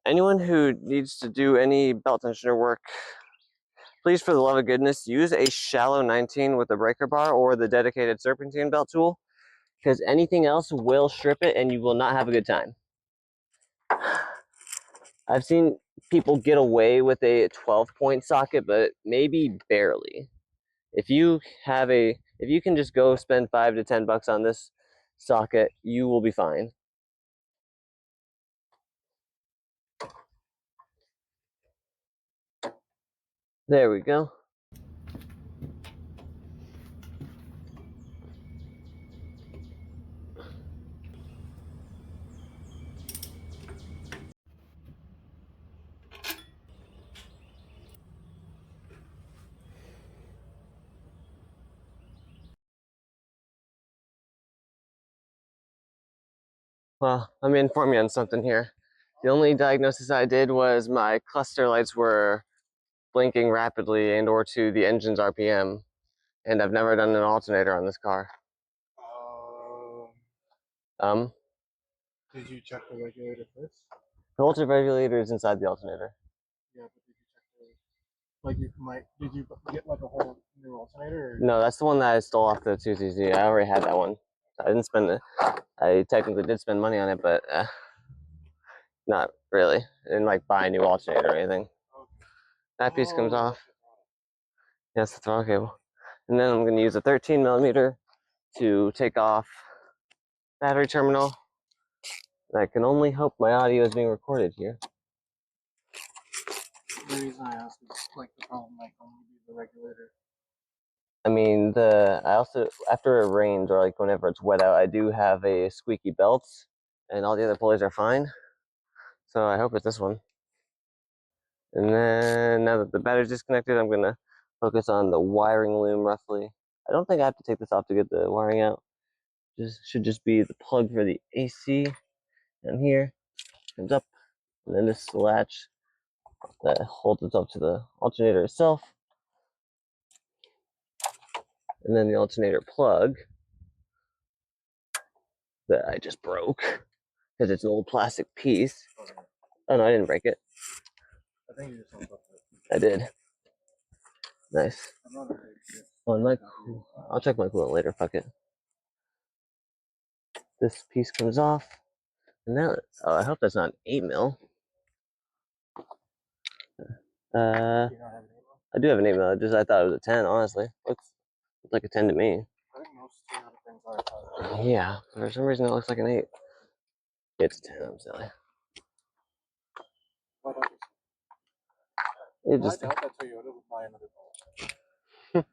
anyone who needs to do any belt tensioner work, please, for the love of goodness, use a shallow 19 with a breaker bar or the dedicated serpentine belt tool, because anything else will strip it and you will not have a good time. I've seen people get away with a 12-point socket, but maybe barely. If you can just go spend $5 to $10 on this socket, you will be fine. There we go. Well, let me inform you on something here. The only diagnosis I did was my cluster lights were blinking rapidly and or to the engine's RPM, and I've never done an alternator on this car. Did you check the regulator first? The alternator regulator is inside the alternator. Yeah, but did you check did you get like a whole new alternator? Or? No, that's the one that I stole off the 2CZ. I already had that one. I didn't spend it. I technically did spend money on it, but not really. I didn't like buy a new alternator or anything. Okay. That piece comes off. Yes, the throttle cable. And then I'm going to use a 13mm to take off battery terminal. And I can only hope my audio is being recorded here. The reason I ask is like the problem might only be the regulator. I mean, I also, after it rains or like whenever it's wet out, I do have a squeaky belt, and all the other pulleys are fine. So I hope it's this one. And then now that the battery's disconnected, I'm gonna focus on the wiring loom roughly. I don't think I have to take this off to get the wiring out. Should just be the plug for the AC down here, comes up, and then this latch that holds it up to the alternator itself. And then the alternator plug that I just broke because it's an old plastic piece. Oh no, I didn't break it. I think you just unplugged it. I did. Nice. I'll check my coolant later. Fuck it. This piece comes off, and now I hope that's not an 8mm. I do have an 8mm. I thought it was a 10. Honestly, looks like a 10 to me. I think most things are. Yeah, for some reason it looks like an 8. It's a 10. I'm silly. It just. I doubt that Toyota would buy another ball.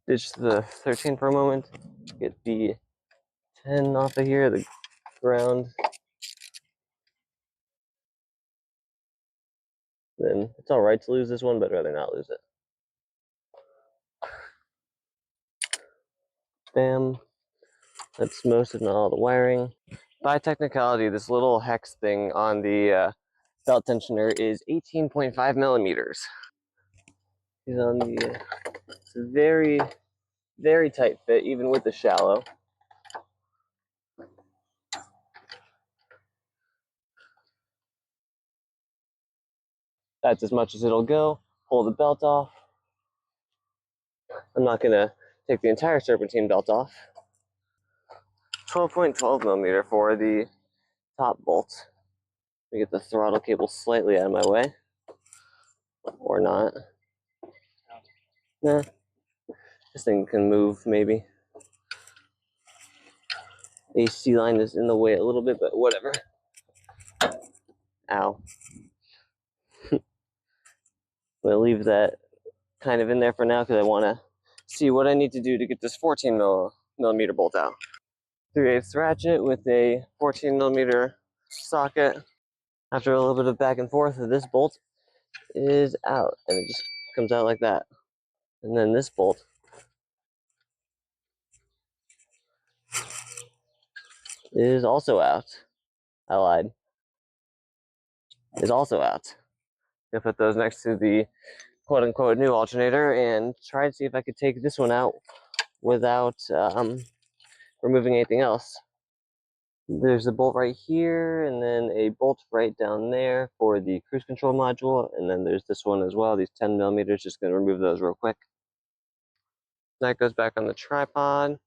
Ditch the 13 for a moment. Get the 10 off of here. The ground. Then it's all right to lose this one, but I'd rather not lose it. Bam. That's most, if not all, the wiring. By technicality, this little hex thing on the belt tensioner is 18.5mm. He's on the. It's a very, very tight fit, even with the shallow. That's as much as it'll go. Pull the belt off. I'm not gonna take the entire serpentine belt off. 12.12mm for the top bolt. Let me get the throttle cable slightly out of my way. Or not. Nah. This thing can move, maybe. AC line is in the way a little bit, but whatever. Ow. I'm gonna leave that kind of in there for now because I want to see what I need to do to get this 14mm bolt out. 3/8 ratchet with a 14mm socket. After a little bit of back and forth, this bolt is out, and it just comes out like that. And then this bolt is also out. I lied. Is also out. I'm gonna put those next to the quote-unquote new alternator and try to see if I could take this one out without removing anything else. There's a bolt right here, and then a bolt right down there for the cruise control module, and then there's this one as well, these 10 millimeters, just gonna remove those real quick. That goes back on the tripod.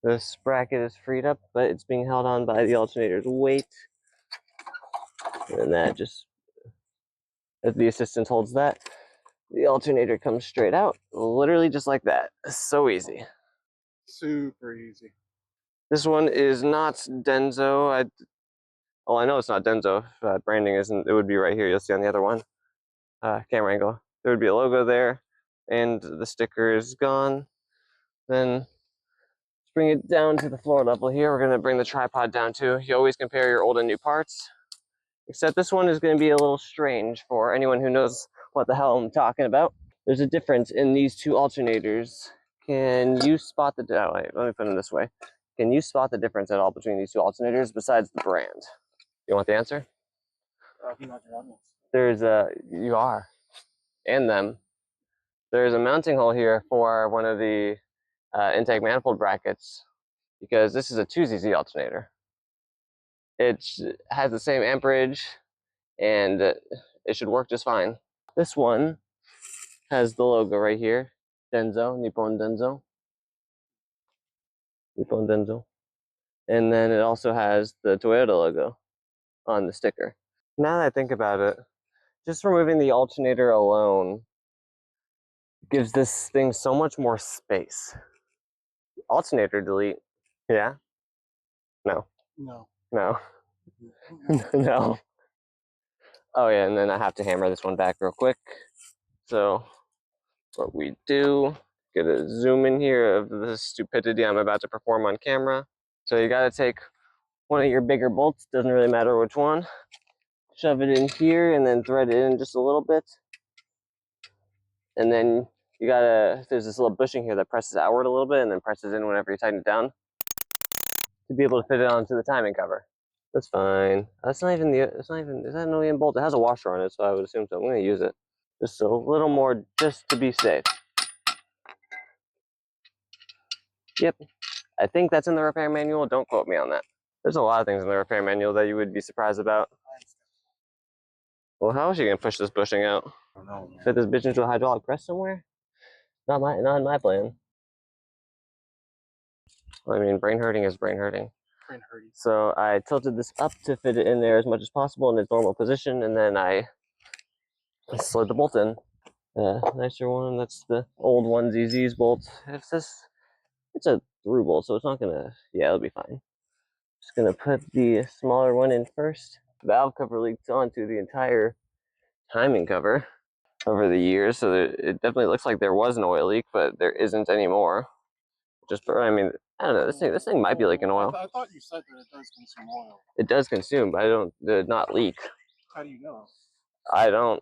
This bracket is freed up, but it's being held on by the alternator's weight. And that just, as the assistant holds that, the alternator comes straight out, literally just like that. So easy. Super easy. This one is not Denso. I know it's not Denso. Branding isn't, it would be right here. You'll see on the other one. Camera angle. There would be a logo there, and the sticker is gone. Then let's bring it down to the floor level here. We're gonna bring the tripod down too. You always compare your old and new parts, except this one is gonna be a little strange for anyone who knows what the hell I'm talking about. There's a difference in these two alternators. Can you spot the, oh wait, let me put them this way. Can you spot the difference at all between these two alternators besides the brand? You want the answer? I'm not the audience. You are, and them. There's a mounting hole here for one of the intake manifold brackets, because this is a 2ZZ alternator. It has the same amperage, and it should work just fine. This one has the logo right here, Denso, Nippon Denso. Nippon Denso. And then it also has the Toyota logo on the sticker. Now that I think about it, just removing the alternator alone gives this thing so much more space. Alternator delete. Yeah? No. No. No. No. Oh yeah, and then I have to hammer this one back real quick. So what we do, get a zoom in here of the stupidity I'm about to perform on camera. So you gotta take one of your bigger bolts, doesn't really matter which one, shove it in here and then thread it in just a little bit. And then there's this little bushing here that presses outward a little bit and then presses in whenever you tighten it down to be able to fit it onto the timing cover. That's fine. Is that an OEM bolt? It has a washer on it, so I would assume so. I'm gonna use it. Just a little more, just to be safe. Yep. I think that's in the repair manual. Don't quote me on that. There's a lot of things in the repair manual that you would be surprised about. Well, how is she gonna push this bushing out? I don't know. Fit this bitch into a hydraulic press somewhere? Not in my plan. I mean, brain hurting is brain hurting. Brain hurting. So I tilted this up to fit it in there as much as possible in its normal position, and then I slid the bolt in. Nicer one. That's the old one ZZ's bolt. It's a through bolt, so it's not gonna. Yeah, it'll be fine. Just gonna put the smaller one in first. The valve cover leaked onto the entire timing cover over the years, so it definitely looks like there was an oil leak, but there isn't anymore. I mean, I don't know. This thing might be leaking oil. I thought you said that it does consume oil. It does consume, but not leak. How do you know? I don't.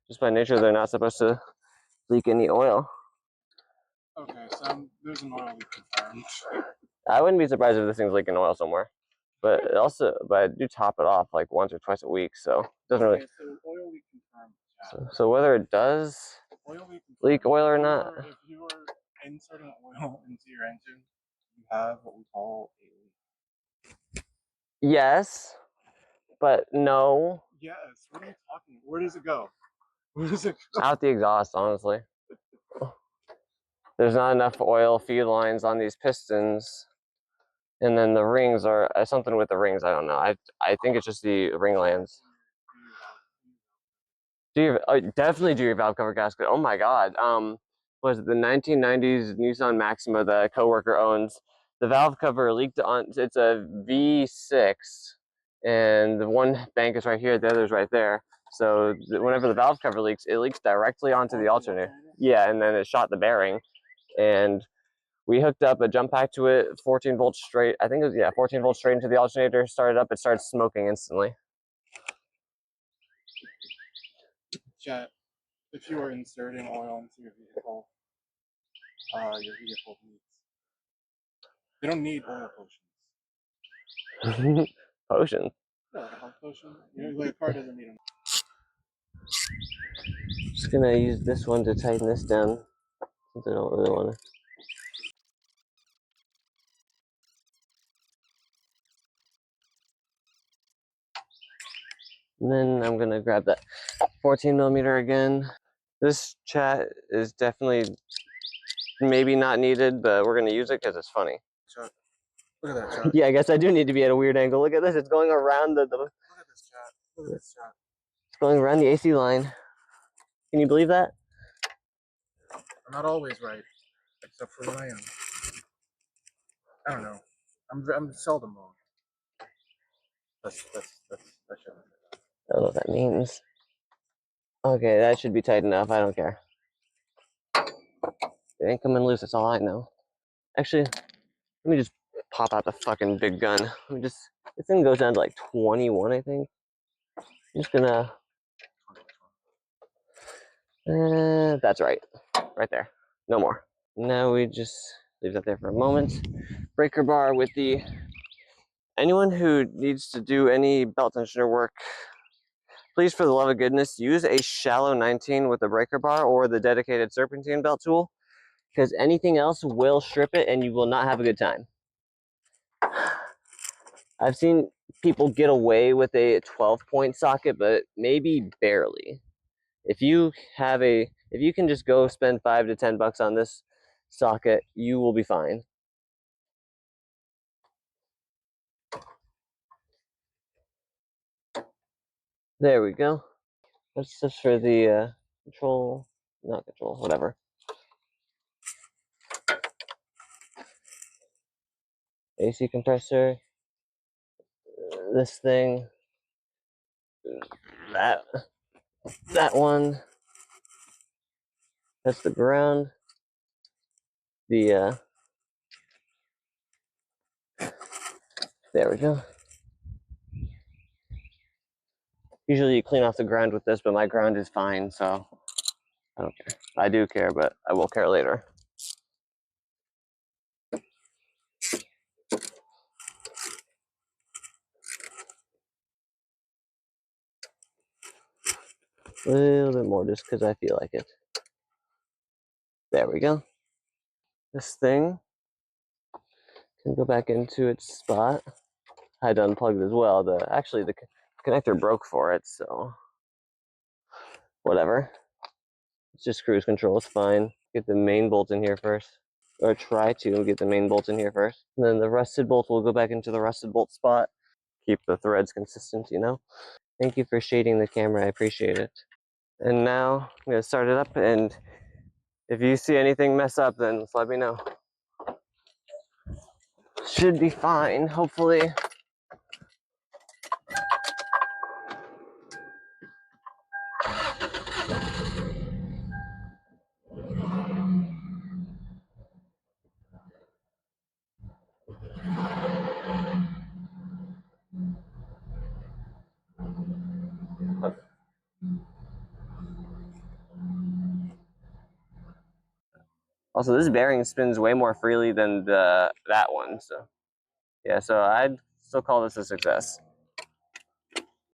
Just by nature, they're not supposed to leak any oil. Okay, so there's an oil leak confirmed. I wouldn't be surprised if this thing's leaking oil somewhere. But I do top it off like once or twice a week, so it doesn't really. So oil leak confirmed. So whether it does leak oil or not. If you are inserting oil into your engine, you have what we call a leak. Yes, but no. Yes. What are you talking? Where does it go? Where does it go? Out the exhaust, honestly. There's not enough oil feed lines on these pistons. And then the rings are something with the rings. I don't know. I think it's just the ring lands. Definitely do your valve cover gasket. Oh my god. Was it the 1990s Nissan Maxima that a coworker owns? The valve cover leaked on. It's a V6, and the one bank is right here. The other's right there. So whenever the valve cover leaks, it leaks directly onto the alternator. Yeah, and then it shot the bearing, and we hooked up a jump pack to it, 14 volts straight. I think it was, yeah, 14 volts straight into the alternator. Started up, it started smoking instantly. Chat, if you are inserting oil into your vehicle needs. They don't need oil potions. Potions? Yeah, like a health potion. You know, like a car doesn't need them. Just gonna use this one to tighten this down since I don't really want to And then I'm gonna grab that 14 millimeter again. This chat is definitely maybe not needed, but we're gonna use it because it's funny. Chat. Look at that chat. Yeah, I guess I do need to be at a weird angle. Look at this, it's going around the Look at this chat. Look at this chat. it's going around the AC line. Can you believe that? I'm not always right, except for when I am. I don't know. I'm seldom wrong. That shouldn't. I don't know what that means. Okay, that should be tight enough. I don't care. It ain't coming loose. That's all I know. Actually, let me just pop out the fucking big gun. Let me just. This thing goes down to like 21, I think. I'm just gonna. That's right. Right there. No more. Now we just leave that there for a moment. Breaker bar with the. Anyone who needs to do any belt tensioner work, please, for the love of goodness, use a shallow 19 with the breaker bar or the dedicated serpentine belt tool, because anything else will strip it and you will not have a good time. I've seen people get away with a 12-point socket, but maybe barely. If you can just go spend $5 to $10 on this socket, you will be fine. There we go. That's just for the control, not control, whatever. AC compressor. This thing. That one. That's the ground. The there we go. Usually you clean off the ground with this, but my ground is fine, so I don't care. I do care, but I will care later. A little bit more just because I feel like it. There we go. This thing can go back into its spot. I had to unplug it as well. Actually the connector broke for it, so whatever. It's just cruise control. It's fine. Get the main bolt in here first, or try to get the main bolt in here first. And then the rusted bolt will go back into the rusted bolt spot. Keep the threads consistent, you know. Thank you for shading the camera. I appreciate it. And now I'm gonna start it up, and if you see anything mess up, then just let me know. Should be fine, hopefully. Also, this bearing spins way more freely than that one, so yeah, so I'd still call this a success.